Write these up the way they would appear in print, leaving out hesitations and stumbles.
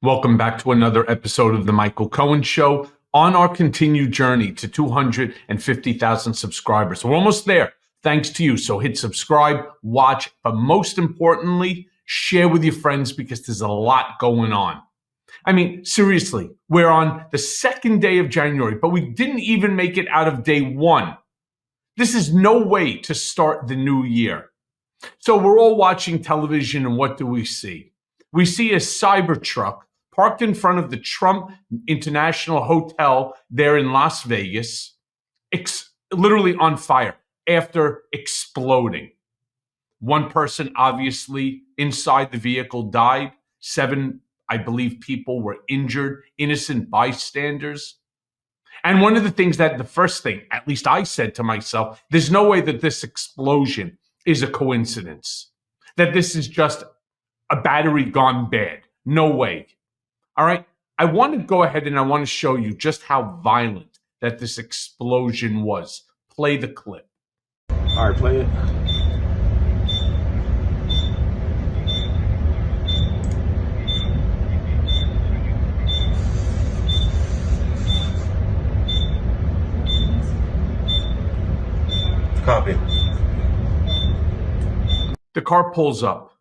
Welcome back to another episode of The Michael Cohen Show on our continued journey to 250,000 subscribers. We're almost there, thanks to you. So hit subscribe, watch, but most importantly, share with your friends because there's a lot going on. I mean, seriously, we're on the second day of January, but we didn't even make it out of day one. This is no way to start the new year. So we're all watching television, and what do we see? We see a Cybertruck parked in front of the Trump International Hotel there in Las Vegas, literally on fire after exploding. One person, obviously, inside the vehicle died. 7, I believe, people were injured, innocent bystanders. And one of the things the first thing, at least I said to myself, there's no way that this explosion is a coincidence, that this is just a battery gone bad. No way. All right. I want to go ahead and I want to show you just how violent that this explosion was. Play the clip. All right, play it. Copy. The car pulls up.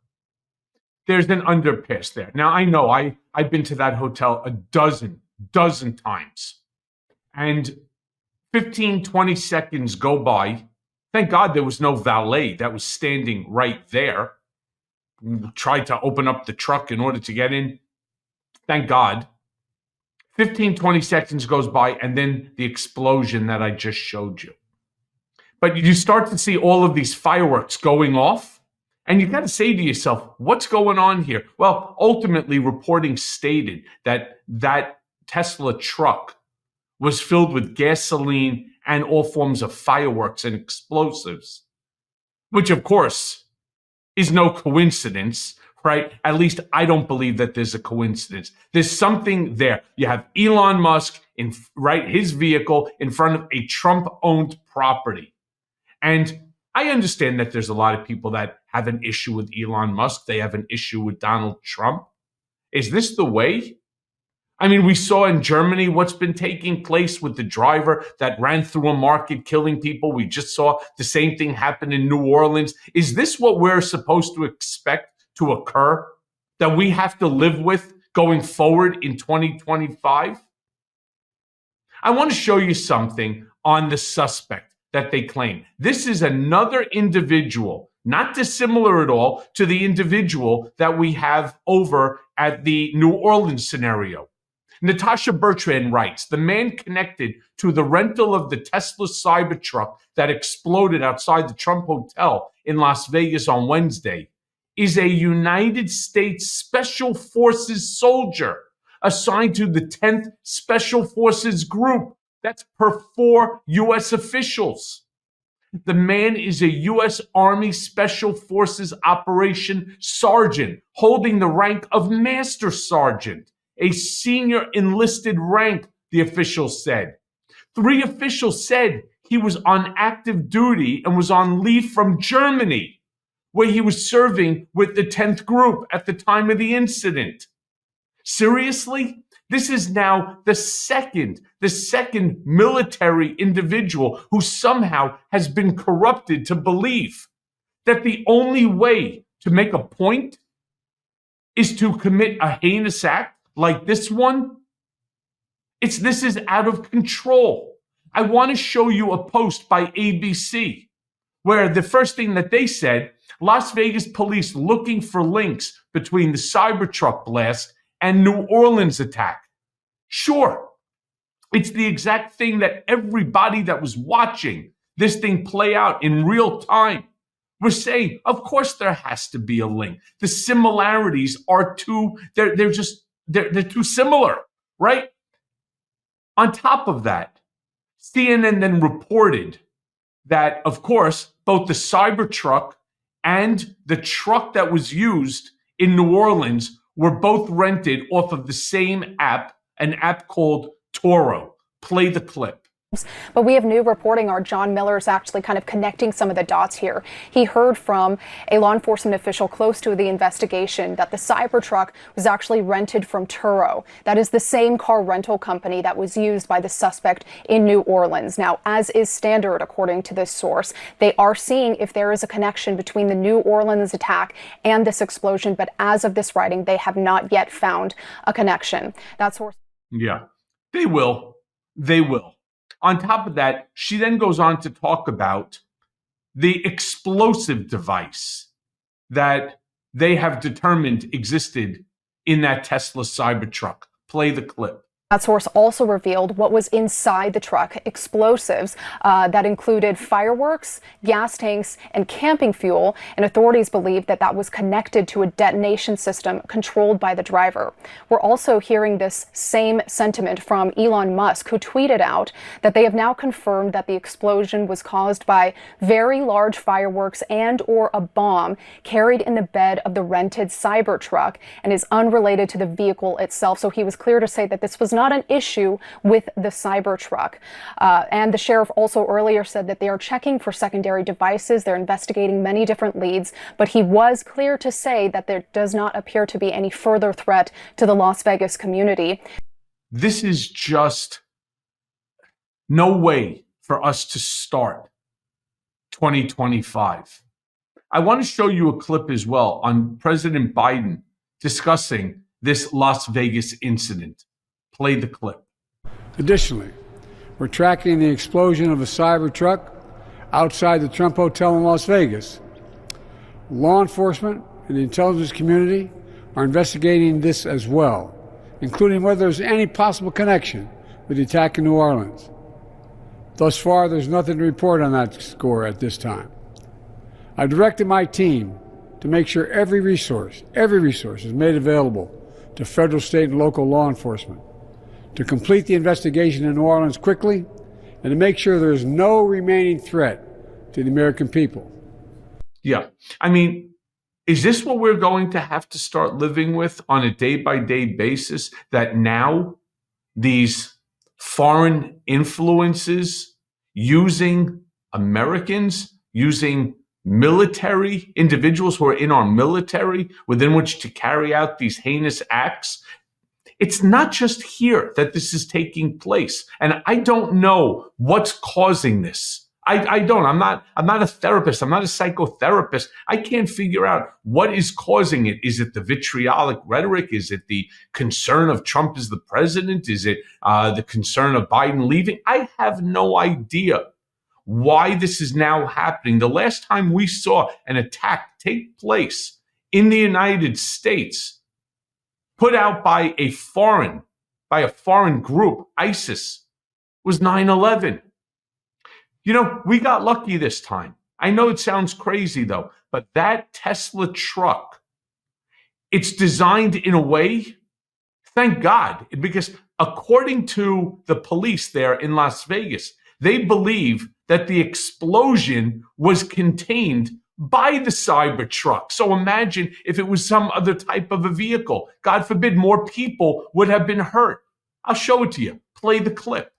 There's an underpass there. Now, I know I've been to that hotel a dozen times. And 15, 20 seconds go by. Thank God there was no valet that was standing right there. Tried to open up the truck in order to get in. Thank God. 15, 20 seconds goes by, and then the explosion that I just showed you. But you start to see all of these fireworks going off. And you got to say to yourself, what's going on here? Well, ultimately, reporting stated that Tesla truck was filled with gasoline and all forms of fireworks and explosives, which, of course, is no coincidence, right? At least I don't believe that there's a coincidence. There's something there. You have Elon Musk his vehicle in front of a Trump-owned property. And I understand that there's a lot of people that have an issue with Elon Musk. They have an issue with Donald Trump. Is this the way? I mean, we saw in Germany what's been taking place with the driver that ran through a market killing people. We just saw the same thing happen in New Orleans. Is this what we're supposed to expect to occur? That we have to live with going forward in 2025? I want to show you something on the suspect that they claim. This is another individual, not dissimilar at all to the individual that we have over at the New Orleans scenario. Natasha Bertrand writes, the man connected to the rental of the Tesla Cybertruck that exploded outside the Trump Hotel in Las Vegas on Wednesday is a United States Special Forces soldier assigned to the 10th Special Forces Group. That's per 4 U.S. officials. The man is a U.S. Army Special Forces Operation Sergeant, holding the rank of Master Sergeant, a senior enlisted rank, the officials said. 3 officials said he was on active duty and was on leave from Germany, where he was serving with the 10th Group at the time of the incident. Seriously? This is now the second military individual who somehow has been corrupted to believe that the only way to make a point is to commit a heinous act like this one. This is out of control. I want to show you a post by ABC where the first thing that they said, Las Vegas police looking for links between the Cybertruck blast and New Orleans attack. Sure, it's the exact thing that everybody that was watching this thing play out in real time was saying. Of course, there has to be a link. The similarities are they're too similar, right? On top of that, CNN then reported that, of course, both the Cybertruck and the truck that was used in New Orleans were both rented off of the same app, an app called Toro. Play the clip. But we have new reporting. Our John Miller is actually kind of connecting some of the dots here. He heard from a law enforcement official close to the investigation that the Cybertruck was actually rented from Turo. That is the same car rental company that was used by the suspect in New Orleans. Now, as is standard, according to this source, they are seeing if there is a connection between the New Orleans attack and this explosion. But as of this writing, they have not yet found a connection. That source. Yeah, they will. They will. On top of that, she then goes on to talk about the explosive device that they have determined existed in that Tesla Cybertruck. Play the clip. That source also revealed what was inside the truck, explosives that included fireworks, gas tanks, and camping fuel, and authorities believe that that was connected to a detonation system controlled by the driver. We're also hearing this same sentiment from Elon Musk, who tweeted out that they have now confirmed that the explosion was caused by very large fireworks and or a bomb carried in the bed of the rented Cybertruck and is unrelated to the vehicle itself. So he was clear to say that this was not an issue with the Cybertruck. And the sheriff also earlier said that they are checking for secondary devices. They're investigating many different leads, but he was clear to say that there does not appear to be any further threat to the Las Vegas community. This is just no way for us to start 2025. I want to show you a clip as well on President Biden discussing this Las Vegas incident. Play the clip. Additionally, we're tracking the explosion of a Cybertruck outside the Trump Hotel in Las Vegas. Law enforcement and the intelligence community are investigating this as well, including whether there's any possible connection with the attack in New Orleans. Thus far, there's nothing to report on that score at this time. I directed my team to make sure every resource is made available to federal, state, and local law enforcement to complete the investigation in New Orleans quickly and to make sure there's no remaining threat to the American people. Yeah. I mean, is this what we're going to have to start living with on a day-by-day basis, that now these foreign influences using Americans, using military individuals who are in our military within which to carry out these heinous acts? It's not just here that this is taking place. And I don't know what's causing this. I don't. I'm not a therapist. I'm not a psychotherapist. I can't figure out what is causing it. Is it the vitriolic rhetoric? Is it the concern of Trump as the president? Is it the concern of Biden leaving? I have no idea why this is now happening. The last time we saw an attack take place in the United States, put out by a foreign group, ISIS, was 9/11. You know, we got lucky this time. I know it sounds crazy though, but that Tesla truck, it's designed in a way, thank God, because according to the police there in Las Vegas, they believe that the explosion was contained by the Cybertruck. So imagine if it was some other type of a vehicle. God forbid, more people would have been hurt. I'll show it to you. Play the clip.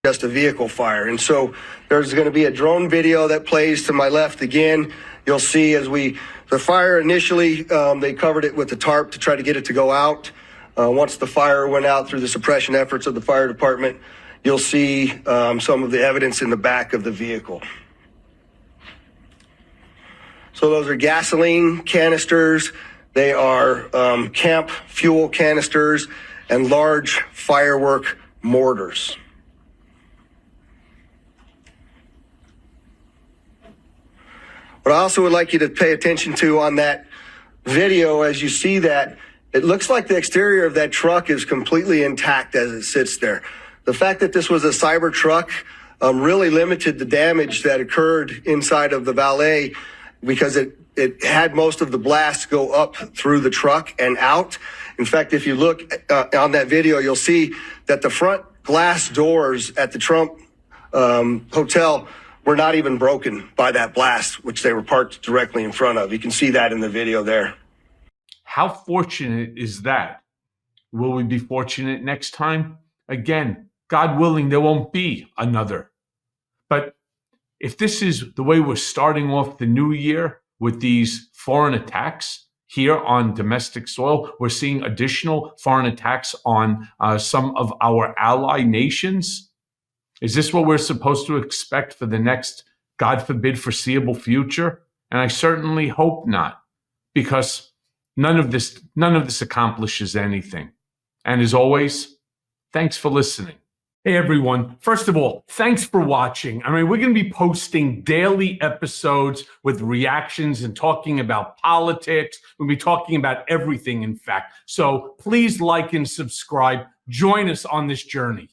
Just a vehicle fire. And so there's going to be a drone video that plays to my left again. You'll see as the fire initially, they covered it with the tarp to try to get it to go out. Once the fire went out through the suppression efforts of the fire department, you'll see some of the evidence in the back of the vehicle. So those are gasoline canisters. They are camp fuel canisters and large firework mortars. What I also would like you to pay attention to on that video, as you see that, it looks like the exterior of that truck is completely intact as it sits there. The fact that this was a Cybertruck really limited the damage that occurred inside of the valet, because it had most of the blasts go up through the truck and out. In fact, if you look on that video, you'll see that the front glass doors at the Trump hotel were not even broken by that blast, which they were parked directly in front of. You can see that in the video there. How fortunate is that? Will we be fortunate next time? Again, God willing, there won't be another. But if this is the way we're starting off the new year with these foreign attacks here on domestic soil, we're seeing additional foreign attacks on some of our ally nations. Is this what we're supposed to expect for the next, God forbid, foreseeable future? And I certainly hope not, because none of this accomplishes anything. And as always, thanks for listening. Hey, everyone. First of all, thanks for watching. I mean, we're going to be posting daily episodes with reactions and talking about politics. We'll be talking about everything, in fact. So please like and subscribe. Join us on this journey.